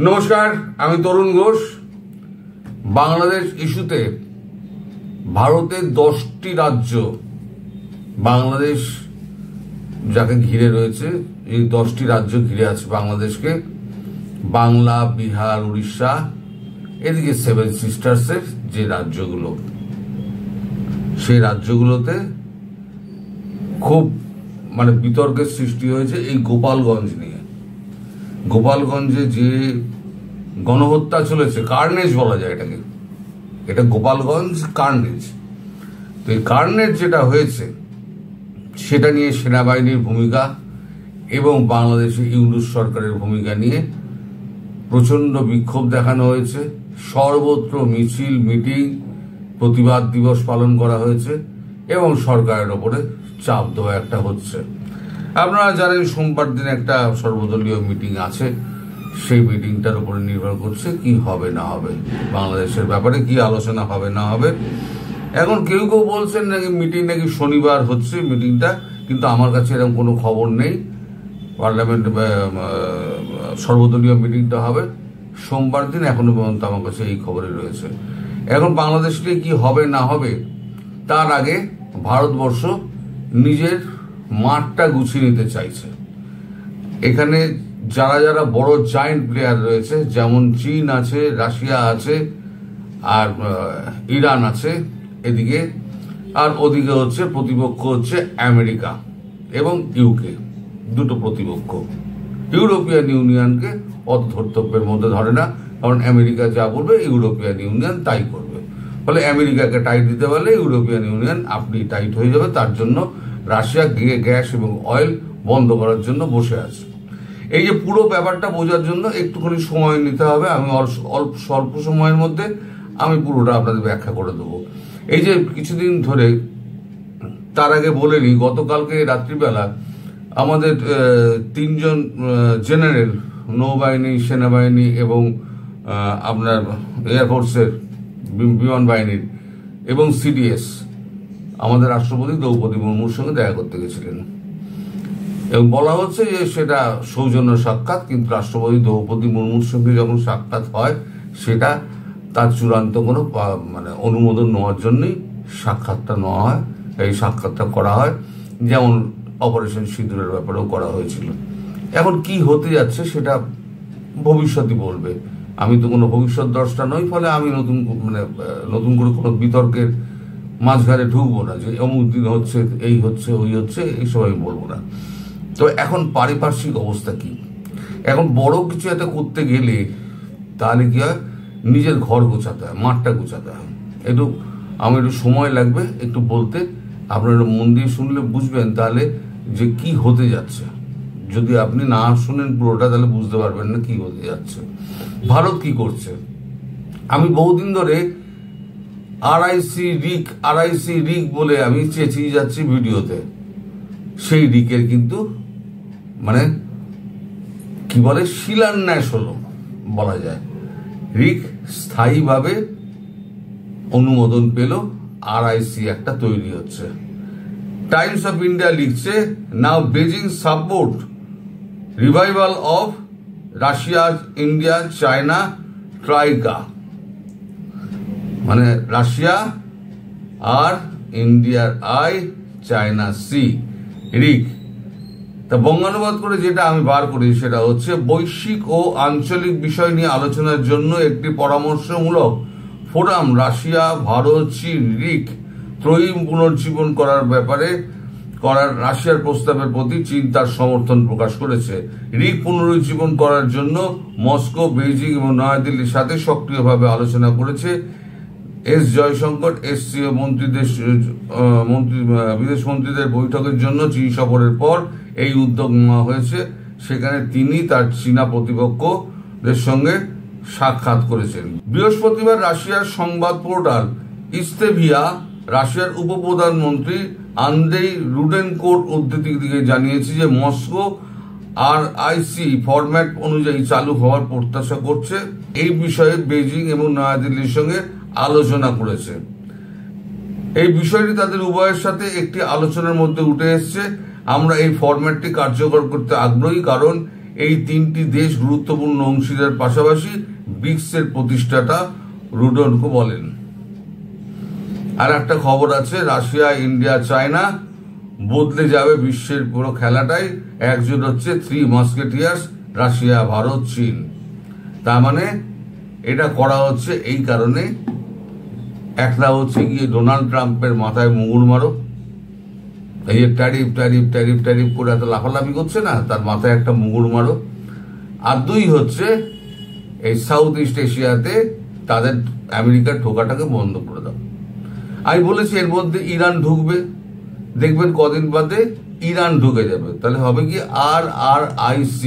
নমস্কার, আমি তরুণ ঘোষ। বাংলাদেশ ইস্যুতে ভারতের 10টি রাজ্য বাংলাদেশ যাকে ঘিরে রয়েছে, এই 10টি রাজ্য ঘিরে আছে বাংলাদেশকে। বাংলা, বিহার, উড়িষ্যা, এদিকে সেভেন সিস্টার্সের যে রাজ্যগুলো, সেই রাজ্যগুলোতে খুব বিতর্কের সৃষ্টি হয়েছে এই গোপালগঞ্জ নিয়ে। গোপালগঞ্জে যে গণহত্যা চলেছে, কার্নেজ বলা যায় এটাকে, এটা গোপালগঞ্জ কার্নেজ। তো এই কার্নেজ যেটা হয়েছে সেটা নিয়ে সেনাবাহিনীর ভূমিকা এবং বাংলাদেশে ইউনূস সরকারের ভূমিকা নিয়ে প্রচণ্ড বিক্ষোভ দেখানো হয়েছে। সর্বত্র মিছিল, মিটিং, প্রতিবাদ দিবস পালন করা হয়েছে এবং সরকারের ওপরে চাপ দেওয়া একটা হচ্ছে। আপনারা জানেন সোমবার দিন একটা সর্বদলীয় মিটিং আছে, সেই মিটিংটার উপরে নির্ভর করছে কি হবে না হবে, বাংলাদেশের ব্যাপারে কি আলোচনা হবে না হবে। এখন কেউ কেউ বলছেন নাকি মিটিং নাকি শনিবার হচ্ছে মিটিংটা, কিন্তু আমার কাছে এরকম কোনো খবর নেই। পার্লামেন্ট সর্বদলীয় মিটিংটা হবে সোমবার দিন, এখনো পর্যন্ত আমার কাছে এই খবরই রয়েছে। এখন বাংলাদেশে কি হবে না হবে তার আগে ভারতবর্ষ নিজের মাঠটা গুছিয়ে নিতে চাইছে। এখানে যারা যারা বড় জায়েন্ট প্লেয়ার রয়েছে, যেমন চীন আছে, রাশিয়া আছে, আর ইরান আছে এদিকে, আর ওদিকে হচ্ছে প্রতিপক্ষ হচ্ছে আমেরিকা এবং ইউকে, দুটো প্রতিপক্ষ। ইউরোপিয়ান ইউনিয়নকে অত ধর্তব্যের মধ্যে ধরে না, কারণ আমেরিকা যা বলবে ইউরোপিয়ান ইউনিয়ন তাই করবে। ফলে আমেরিকাকে টাইট দিতে পারলে ইউরোপিয়ান ইউনিয়ন আপনি টাইট হয়ে যাবে। তার জন্য রাশিয়া গ্যাস এবং অয়েল বন্ধ করার জন্য বসে আছে। এই যে পুরো ব্যাপারটা বোঝার জন্য একটুখানি সময় নিতে হবে। আমি স্বল্প সময়ের মধ্যে আমি পুরোটা আপনাদের ব্যাখ্যা করে দেবো। এই যে কিছুদিন ধরে, তার আগে বলে নিই, গতকালকে রাত্রিবেলা আমাদের 3জন জেনারেল, নৌবাহিনী, সেনাবাহিনী এবং আপনার এয়ারফোর্সের বিমান বাহিনীর এবং সিডিএস আমাদের রাষ্ট্রপতি দ্রৌপদী মুর্মুর সঙ্গে দেখা করতে গেছিলেন এবং বলা হচ্ছে যে সেটা সৌজন্য সাক্ষাৎ, কিন্তু রাষ্ট্রপতি দ্রৌপদী মুর্মুর সঙ্গে যখন সাক্ষাৎ হয় সেটা তার চূড়ান্ত কোনো অনুমোদন নেওয়ার জন্যই সাক্ষাৎটা নেওয়া হয়, এই সাক্ষাৎটা করা হয়, যেমন অপারেশন সিঁদুরের ব্যাপারেও করা হয়েছিল। এখন কি হতে যাচ্ছে সেটা ভবিষ্যৎই বলবে। আমি তো কোনো ভবিষ্যৎ দ্রষ্টা নই, ফলে আমি নতুন করে কোনো বিতর্কের মাঝখানে ঢুকবো না যে অমুক দিন হচ্ছে, এই হচ্ছে, ওই হচ্ছে, এইসব আমি বলবো না। তো এখন পারিপার্শ্বিক অবস্থা কি, এখন বড় কিছু একটা করতে গেলে তাহলে কি হয়, নিজের ঘর গোছাতে হয়, মাঠটা গোছাতে হয়। আমার একটু সময় লাগবে একটু বলতে, আপনারা মন দিয়ে শুনলে বুঝবেন তাহলে যে কি হতে যাচ্ছে। যদি আপনি না শুনেন পুরোটা তাহলে বুঝতে পারবেন না কি হতে যাচ্ছে। ভারত কি করছে, আমি বহুদিন ধরে আরআইসি রিক বলে আমি চেঁচিয়ে যাচ্ছি ভিডিওতে। সেই রিকের কিন্তু কি বলে, শিলান্যাস হলো বলা যায়। রিক স্থায়ীভাবে অনুমোদন পেল, আরআইসি একটা তৈরি হচ্ছে। টাইমস অফ ইন্ডিয়া লিখছে, now Beijing support revival of Russia, India, China troika, Russia আর ইন্ডিয়ার আই, চায়না সি, রিক। তা বঙ্গানুবাদ করে যেটা আমি বার করি সেটা হচ্ছে, বৈশ্বিক ও আঞ্চলিক বিষয় নিয়ে আলোচনার জন্য একটি পরামর্শমূলক ফোরাম রাশিয়া, ভারত, চীন, রিক ত্রয়ী পুনর্জীবন করার রাশিয়ার প্রস্তাবের প্রতি চীন তার সমর্থন প্রকাশ করেছে। রিক পুনরুজ্জীবন করার জন্য মস্কো, বেইজিং এবং নয়াদিল্লির সাথে সক্রিয়ভাবে আলোচনা করেছে। এস জয়শঙ্কর এসসিও বিদেশ মন্ত্রীদের বৈঠকের জন্য চীন সফরের পর এই উদ্যোগ নেওয়া হয়েছে। সেখানে তিনি তার চীনা প্রতিপক্ষদের সঙ্গে সাক্ষাৎ করেছেন। বৃহস্পতিবার রাশিয়ার সংবাদ পোর্টাল ইস্তেভিয়া রাশিয়ার উপপ্রধানমন্ত্রী আন্দ্রেই রুডেনকোর উদ্ধৃতি দিয়ে জানিয়েছে যে মস্কো আরআইসি ফরম্যাট অনুযায়ী চালু হওয়ার প্রত্যাশা করছে। এই বিষয়ে বেজিং এবং নয়াদিল্লির সঙ্গে আলোচনা করেছে। এই বিষয়টি তাদের উভয়ের সাথে একটি আলোচনার মধ্যে উঠে এসছে। আমরা এই ফরম্যাটটি কার্যকর করতে আগ্রহী, কারণ এই তিনটি দেশ গুরুত্বপূর্ণ অংশীদার, পাশাপাশি ব্রিক্সের প্রতিষ্ঠাতা রুডনকো বলেন। আর একটা খবর আছে, রাশিয়া, ইন্ডিয়া, চায়না বদলে যাবে বিশ্বের পুরো খেলাটাই। একজন হচ্ছে থ্রি মাস্কেটিয়ার্স, রাশিয়া, ভারত, চীন। তার মানে এটা করা হচ্ছে এই কারণে, একটা হচ্ছে গিয়ে ডোনাল্ড ট্রাম্পের মাথায় মুগুর মারো, এই যে ট্যারিফ ট্যারিফ ট্যারিফ ট্যারিফ করে এত লাফালাফি করছে না, তার মাথায় একটা মুগুর মারো। আর দুই হচ্ছে এই সাউথ ইস্ট এশিয়াতে তাদের আমেরিকার ঠোকাটাকে বন্ধ করে দাও। আমি বলেছি এর মধ্যে ইরান ঢুকবে, দেখবেন কদিন বাদে ইরান ঢুকে যাবে, তাহলে হবে কি RRIC,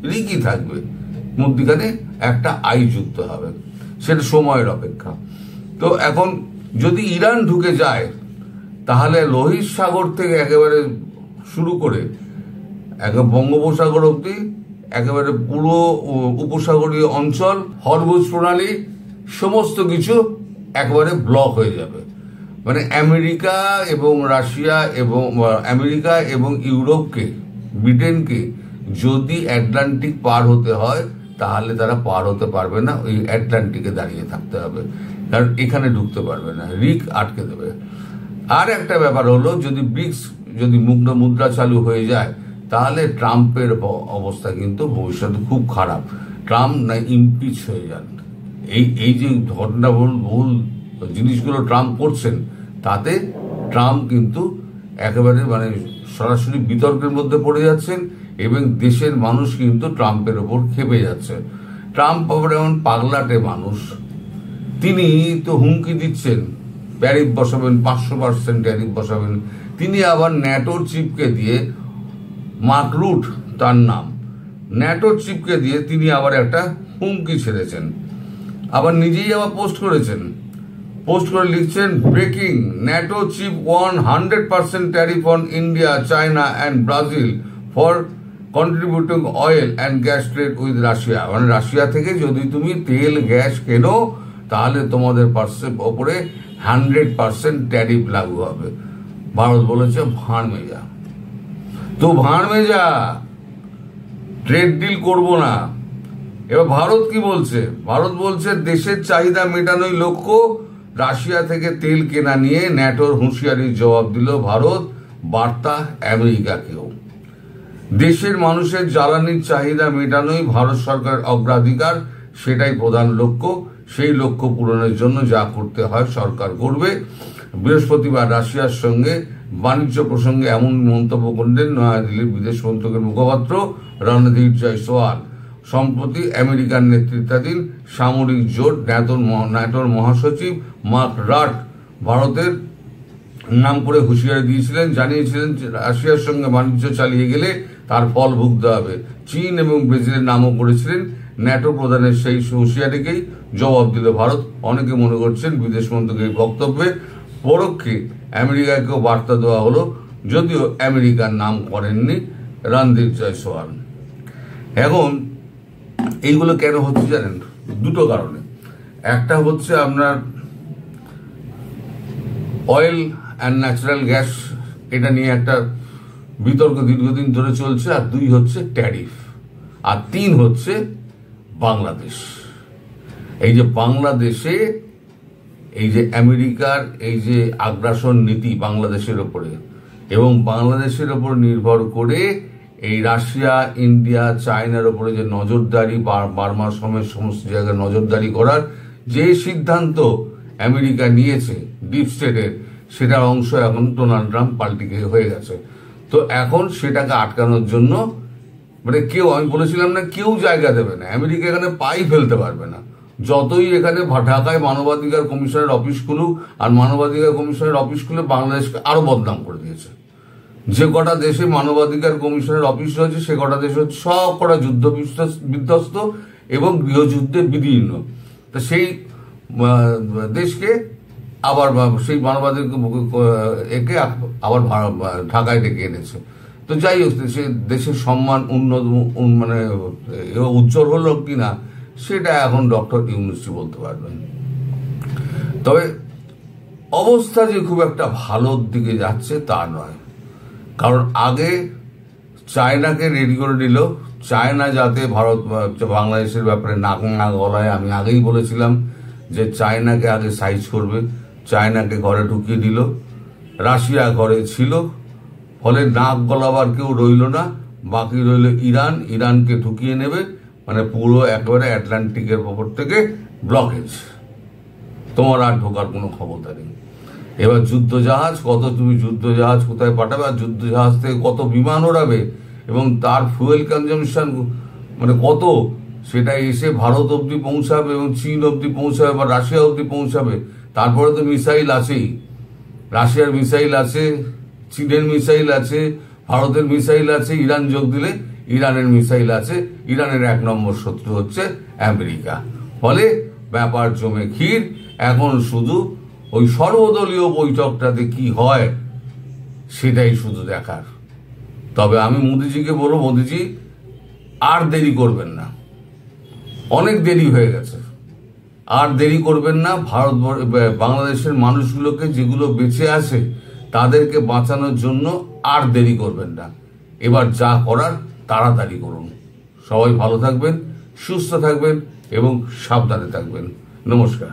রিকি থাকবে, মধ্যখানে একটা আই যুক্ত হবে, সেটা সময়ের অপেক্ষা। তো এখন যদি ইরান ঢুকে যায়, তাহলে লোহিত সাগর থেকে একেবারে শুরু করে একেবারে বঙ্গোপসাগর অবধি একেবারে পুরো উপসাগরীয় অঞ্চল, হরমুজ প্রণালী, সমস্ত কিছু একেবারে ব্লক হয়ে যাবে। মানে আমেরিকা এবং রাশিয়া এবং আমেরিকা এবং ইউরোপকে, ব্রিটেনকে যদি আটলান্টিক পার হতে হয়, তাহলে তারা পার হতে পারবে না, ওই আটলান্টিকে দাঁড়িয়ে থাকতে হবে, কারণ এখানে ঢুকতে পারবে না, রিক আটকে দেবে। আর একটা ব্যাপার হলো, যদি ব্রিক্স, যদি মুদ্রা চালু হয়ে যায়, তাহলে ট্রাম্পের অবস্থা কিন্তু ভবিষ্যতে খুব খারাপ। ট্রাম্প না ইমপিচ হয়ে যান। এই যে ঘটনাবহুল জিনিসগুলো ট্রাম্প করছেন, তাতে ট্রাম্প কিন্তু একেবারে মানে সরাসরি বিতর্কের মধ্যে পড়ে যাচ্ছেন, এবং দেশের মানুষ কিন্তু ট্রাম্পের ওপর খেপে যাচ্ছে। ট্রাম্প আবার এমন পাগলাটে মানুষ, তিনি তো হুমকি দিচ্ছেন ট্যারিফ বসাবেন, 500% ট্যারিফ বসাবেন। তিনি আবার ন্যাটোর চিফকে দিয়ে, মার্ক রুট তার নাম, ন্যাটোর চিফকে দিয়ে তিনি আবার একটা হুমকি ছেড়েছেন, আবার নিজেই আবার পোস্ট করেছেন, পোস্ট করে লিখছেন, breaking, NATO chief one 100% tariff on India, China and Brazil for contributing oil and gas trade with Russia. মানে রাশিয়া থেকে যদি তুমি তেল গ্যাস কেনো, তাহলে তোমাদের ওপরে 100% ট্যারিফ লাগু হবে। ভারত বলেছে ভাঁড় মেজা, তো ভাঁড় মেজা, ট্রেড ডিল করবো না। এবার ভারত কি বলছে? ভারত বলছে দেশের চাহিদা মেটানোই লক্ষ্য, রাশিয়া থেকে তেল কেনা নিয়ে ন্যাটোর হুঁশিয়ারির জবাব দিল ভারত, বার্তা আমেরিকাকেও। দেশের মানুষের জ্বালানির চাহিদা মেটানোই ভারত সরকারের অগ্রাধিকার, সেটাই প্রধান লক্ষ্য, সেই লক্ষ্য পূরণের জন্য যা করতে হয় সরকার করবে। বৃহস্পতিবার রাশিয়ার সঙ্গে বাণিজ্য প্রসঙ্গে এমন মন্তব্য করলেন নয়াদিল্লির বিদেশ মন্ত্রকের মুখপাত্র রণধীর জয়সওয়াল। সম্প্রতি আমেরিকার নেতৃত্বাধীন সামরিক জোট ন্যাটোর মহাসচিব মার্ক রাট ভারতের নাম করে হুঁশিয়ারি দিয়েছিলেন, জানিয়েছিলেন রাশিয়ার সঙ্গে বাণিজ্য চালিয়ে গেলে তার ফল ভুগতে হবে। চীন এবং ব্রাজিলের নামও করেছিলেন। ন্যাটো প্রধানের সেই হুঁশিয়ারিকেই জবাব দিল ভারত। অনেকে মনে করছেন বিদেশ মন্ত্রকের বক্তব্যে পরোক্ষে আমেরিকাকেও বার্তা দেওয়া হলো, যদিও আমেরিকার নাম করেননি রণধীর জয়সওয়াল। এখন এইগুলো কেন হচ্ছে জানেন? দুটো কারণে। একটা হচ্ছে আপনার অয়েল অ্যান্ড ন্যাচারাল গ্যাস, এটা নিয়ে একটা বিতর্ক দীর্ঘদিন ধরে চলছে। আর দুই হচ্ছে ট্যারিফ। আর তিন হচ্ছে বাংলাদেশ। এই যে বাংলাদেশে এই যে আমেরিকার এই যে আগ্রাসন নীতি বাংলাদেশের ওপরে, এবং বাংলাদেশের ওপর নির্ভর করে এই রাশিয়া, ইন্ডিয়া, চায়নার ওপরে যে নজরদারি, বার্মার সময় সমস্ত জায়গায় নজরদারি করার যে সিদ্ধান্ত আমেরিকা নিয়েছে ডিপ স্টেটের, সেটার অংশ এখন ডোনাল্ড ট্রাম্প পাল্টি হয়ে গেছে। তো এখন সেটাকে আটকানোর জন্য মানে কেউ, আমি বলেছিলাম না, কেউ জায়গা দেবে না, আমেরিকা এখানে পাই ফেলতে পারবে না। যতই এখানে ঢাকায় মানবাধিকার কমিশনের অফিস খুলুক, আর মানবাধিকার কমিশনের অফিস খুলে বাংলাদেশকে আরো বদনাম করে দিয়েছে। যে কটা দেশে মানবাধিকার কমিশনের অফিস রয়েছে, সে কটা দেশ হচ্ছে সব কটা যুদ্ধ বিধ্বস্ত এবং গৃহযুদ্ধে বিদীর্ণ। তা সেই দেশকে আবার সেই মানবাধিকার একে আবার ঢাকায় ডেকে এনেছে। তো যাই হোক, সে দেশের সম্মান মানে উজ্জ্বল হলো কিনা সেটা এখন ডক্টর ইউনূসই বলতে পারবেন। তবে অবস্থা যে খুব একটা ভালোর দিকে যাচ্ছে তা নয়, কারণ আগে চায়নাকে রেডি করে নিল, চায়না যাতে ভারত বাংলাদেশের ব্যাপারে নাক না গলায়। আমি আগেই বলেছিলাম যে চায়নাকে আগে সাইজ করবে, চায়নাকে ঘরে ঢুকিয়ে দিল, রাশিয়া ঘরে ছিল, ফলে নাক গলাবার কেউ রইল না, বাকি রইল ইরান। ইরানকে ঢুকিয়ে নেবে, মানে পুরো একেবারে আটলান্টিকের ওপর থেকে ব্লকেজ, তোমার আর ঢোকার কোনো ক্ষমতা নেই। এবার যুদ্ধজাহাজ, তুমি যুদ্ধজাহাজ কোথায় পাঠাবে, আর যুদ্ধজাহাজ থেকে কত বিমান ওড়াবে, এবং তার ফুয়েল কনজামশন মানে কত, সেটা এসে ভারত অবধি পৌঁছাবে এবং চীন অবধি পৌঁছাবে বা রাশিয়া অবধি পৌঁছাবে। তারপরে তো মিসাইল আছেই, রাশিয়ার মিসাইল আছে, চীনের মিসাইল আছে, ভারতের মিসাইল আছে, ইরান যোগ দিলে ইরানের মিসাইল আছে। ইরানের 1 নম্বর শত্রু হচ্ছে আমেরিকা। ফলে ব্যাপার জমে ক্ষীর। এখন শুধু ওই সর্বদলীয় বৈঠকটাতে কি হয় সেটাই শুধু দেখার। তবে আমি মোদিজিকে বলবো, মোদিজি আর দেরি করবেন না, অনেক দেরি হয়ে গেছে, আর দেরি করবেন না। বাংলাদেশের মানুষগুলোকে, যেগুলো বেঁচে আছে তাদেরকে বাঁচানোর জন্য আর দেরি করবেন না। এবার যা করার তাড়াতাড়ি করুন। সবাই ভালো থাকবেন, সুস্থ থাকবেন এবং সাবধানে থাকবেন। নমস্কার।